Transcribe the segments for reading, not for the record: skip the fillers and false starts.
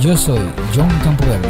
Yo soy John Campoverde.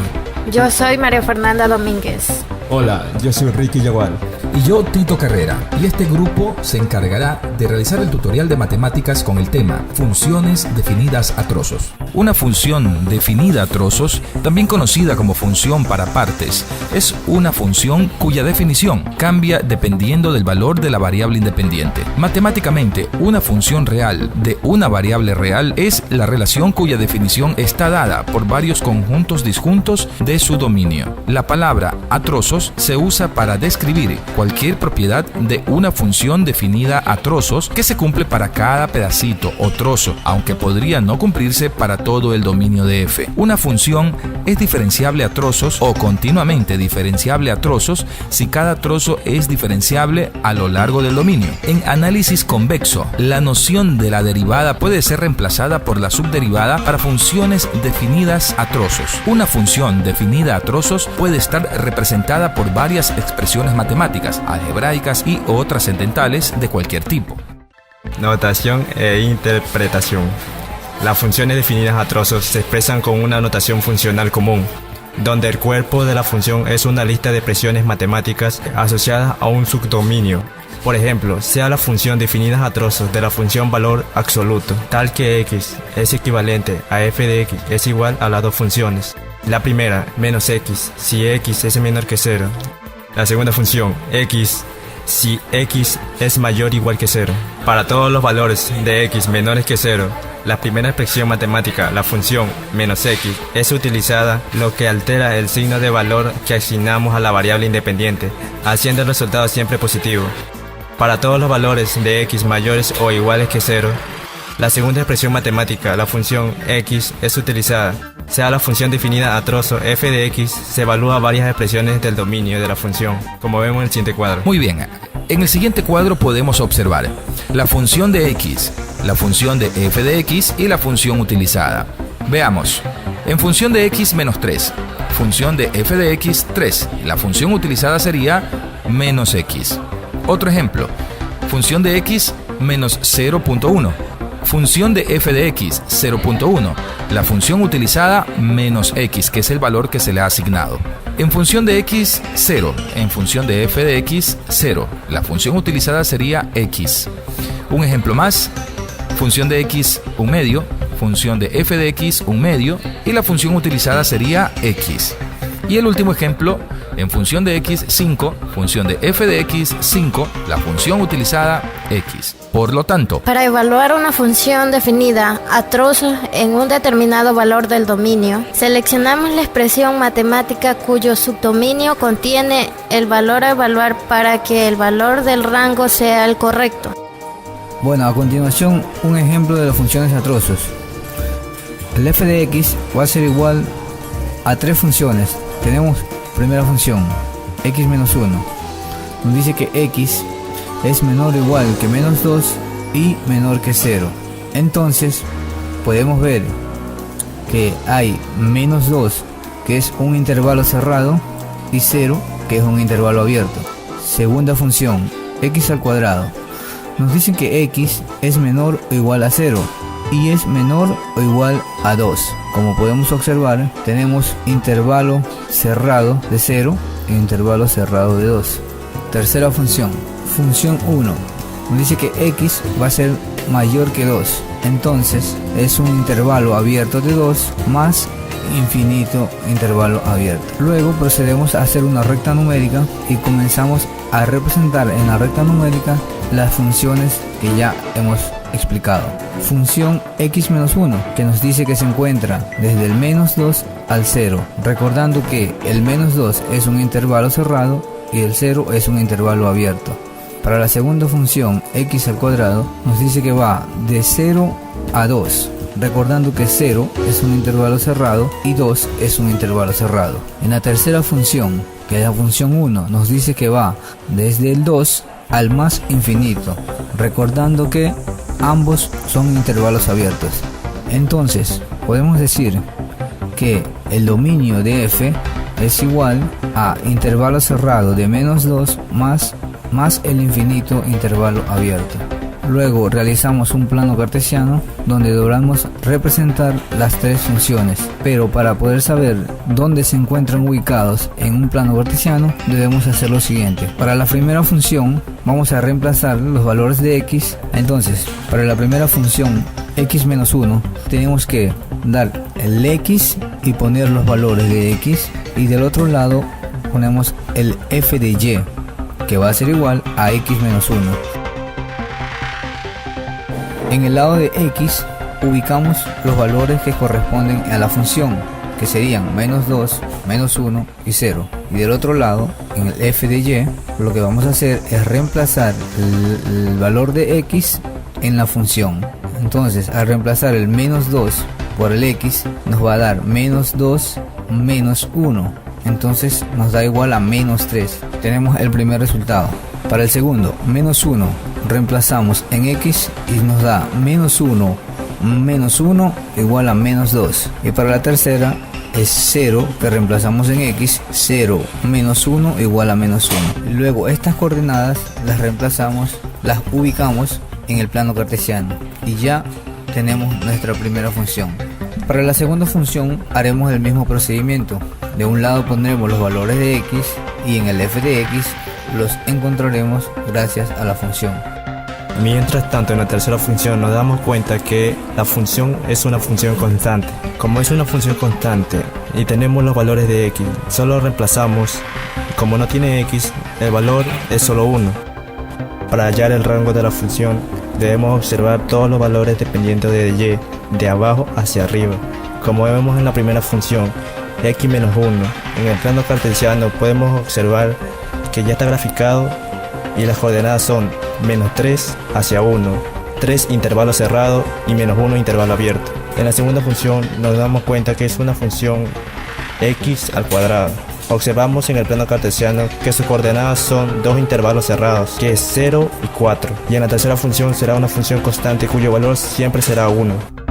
Yo soy María Fernanda Domínguez. Hola, yo soy Ricky Yagual. Y yo, Tito Carrera, y este grupo se encargará de realizar el tutorial de matemáticas con el tema Funciones definidas a trozos. Una función definida a trozos, también conocida como función para partes, es una función cuya definición cambia dependiendo del valor de la variable independiente. Matemáticamente, una función real de una variable real es la relación cuya definición está dada por varios conjuntos disjuntos de su dominio. La palabra a trozos se usa para describir cualquier propiedad de una función definida a trozos que se cumple para cada pedacito o trozo, aunque podría no cumplirse para todo el dominio de f. Una función es diferenciable a trozos o continuamente diferenciable a trozos si cada trozo es diferenciable a lo largo del dominio. En análisis convexo, la noción de la derivada puede ser reemplazada por la subderivada para funciones definidas a trozos. Una función definida a trozos puede estar representada por varias expresiones matemáticas, algebraicas y o trascendentales de cualquier tipo. Notación e interpretación. Las funciones definidas a trozos se expresan con una notación funcional común, donde el cuerpo de la función es una lista de expresiones matemáticas asociadas a un subdominio. Por ejemplo, sea la función definida a trozos de la función valor absoluto, tal que x es equivalente a f de x es igual a las dos funciones. La primera, menos x, si x es menor que 0. La segunda función, x, si x es mayor o igual que 0. Para todos los valores de x menores que 0, la primera expresión matemática, la función menos x, es utilizada, lo que altera el signo de valor que asignamos a la variable independiente, haciendo el resultado siempre positivo. Para todos los valores de x mayores o iguales que 0, la segunda expresión matemática, la función x, es utilizada. Sea la función definida a trozo f de x, se evalúa varias expresiones del dominio de la función, como vemos en el siguiente cuadro. Muy bien, en el siguiente cuadro podemos observar la función de x, la función de f de x y la función utilizada. Veamos, en función de x menos 3, función de f de x 3, la función utilizada sería menos x. Otro ejemplo, función de x menos 0.1. Función de f de x 0.1, la función utilizada menos x, que es el valor que se le ha asignado. En función de x 0, en función de f de x 0, la función utilizada sería x. Un ejemplo más, función de x 1 medio, función de f de x 1 medio y la función utilizada sería x. Y el último ejemplo, en función de x 5, función de f de x 5, la función utilizada x. Por lo tanto, para evaluar una función definida a trozos en un determinado valor del dominio, seleccionamos la expresión matemática cuyo subdominio contiene el valor a evaluar para que el valor del rango sea el correcto. Bueno, a continuación, un ejemplo de las funciones a trozos. El f de x va a ser igual a tres funciones. Tenemos primera función, x menos 1. Nos dice que x es menor o igual que menos 2 y menor que 0. Entonces, podemos ver que hay menos 2, que es un intervalo cerrado, y 0, que es un intervalo abierto. Segunda función, x al cuadrado. Nos dicen que x es menor o igual a 0 y es menor o igual a 2. Como podemos observar, tenemos intervalo cerrado de 0 e intervalo cerrado de 2. Tercera función, función 1. Nos dice que x va a ser mayor que 2. Entonces es un intervalo abierto de 2 más infinito intervalo abierto. Luego procedemos a hacer una recta numérica y comenzamos a representar en la recta numérica las funciones que ya hemos explicado. Función x menos 1, que nos dice que se encuentra desde el menos 2 al 0, recordando que el menos 2 es un intervalo cerrado y el 0 es un intervalo abierto. Para la segunda función, x al cuadrado, nos dice que va de 0 a 2, recordando que 0 es un intervalo cerrado y 2 es un intervalo cerrado. En la tercera función, que es la función 1, nos dice que va desde el 2 al más infinito, recordando que ambos son intervalos abiertos. Entonces, podemos decir que el dominio de f es igual a intervalo cerrado de menos 2 más el infinito intervalo abierto. Luego realizamos un plano cartesiano donde debemos representar las tres funciones, pero para poder saber dónde se encuentran ubicados en un plano cartesiano debemos hacer lo siguiente. Para la primera función vamos a reemplazar los valores de x. Entonces, para la primera función x menos 1 tenemos que dar el x y poner los valores de x, y del otro lado ponemos el f de y, que va a ser igual a x menos 1. En el lado de x ubicamos los valores que corresponden a la función, que serían menos 2, menos 1 y 0. Y del otro lado, en el f de y, lo que vamos a hacer es reemplazar el valor de x en la función. Entonces, al reemplazar el menos 2 por el x, nos va a dar menos 2 menos 1. Entonces nos da igual a menos 3. Tenemos el primer resultado. Para el segundo, menos 1, reemplazamos en x y nos da menos 1 menos 1 igual a menos 2. Y para la tercera es 0, que reemplazamos en x, 0 menos 1 igual a menos 1. Luego estas coordenadas las reemplazamos, las ubicamos en el plano cartesiano y ya tenemos nuestra primera función. Para la segunda función haremos el mismo procedimiento. De un lado pondremos los valores de x y en el f de x los encontraremos gracias a la función. Mientras tanto, en la tercera función nos damos cuenta que la función es una función constante. Como es una función constante y tenemos los valores de x, solo reemplazamos. Como no tiene x, el valor es solo 1. Para hallar el rango de la función debemos observar todos los valores dependiendo de y, de abajo hacia arriba. Como vemos en la primera función, x menos 1, en el plano cartesiano podemos observar que ya está graficado y las coordenadas son menos 3 hacia 1, 3 intervalo cerrado y menos 1 intervalo abierto. En la segunda función nos damos cuenta que es una función x al cuadrado. Observamos en el plano cartesiano que sus coordenadas son dos intervalos cerrados, que es 0 y 4. Y en la tercera función será una función constante cuyo valor siempre será 1.